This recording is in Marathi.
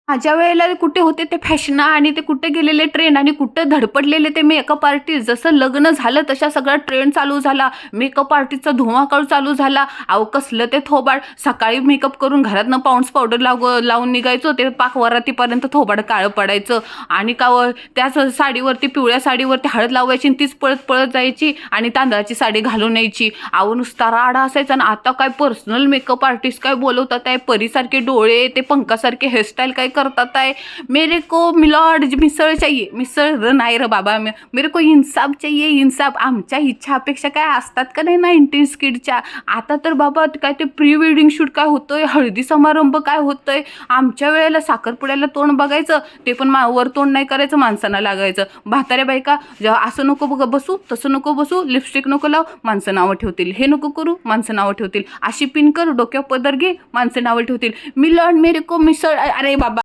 माझ्या वेळेला कुठे होते ते फॅशन आणि ते कुठे गेलेले ट्रेंड आणि कुठे धडपडलेले ते मेकअप आर्टिस्ट. जसं लग्न झालं तशा सगळा ट्रेंड चालू झाला. मेकअप आर्टिस्टचा धुमाकूळ चालू झाला. अहो कसलं ते थोबाड. सकाळी मेकअप करून घरातनं पाऊंड्स पावडर लावून निघायचो, ते पाक वरातीपर्यंत थोबाड काळं पडायचं. आणि का त्याच साडीवरती, पिवळ्या साडीवरती हळद लावायची आणि तीच पळत पळत जायची आणि तांदळाची साडी घालून यायची. अहो नुसता राडा असायचा. आणि आता काय पर्सनल मेकअप आर्टिस्ट काय बोलवतात आहे, परीसारखे डोळे, ते पंखासारखे हेअरस्टाईल काय करतात आहे. मेरे को मिलॉर्ड मिसळ चाहिए. मिसळ नाही र बाबा, मेरे को इन्साफ चाहिए, इन्साफ. आमच्या इच्छा अपेक्षा काय असतात का नाही 90s किडच्या. आता तर बाबा काय ते प्री वेडिंग शूट काय होतोय, हळदी समारंभ काय होतोय. आमच्या वेळेला साखरपुड्याला तोंड बघायचं, ते पण वर तोंड नाही करायचं, माणसांना लागायचं. म्हाताऱ्या बायका असं नको बसू, तसं नको बसू, लिपस्टिक नको लाव, माणसं नावं ठेवतील. हे नको करू, माणसं नावं ठेवतील. अशी पिन कर, डोक्यावर पदर घे, माणसं नावं ठेवतील. मिलॉर्ड मेरे को मिसळ. अरे बाबा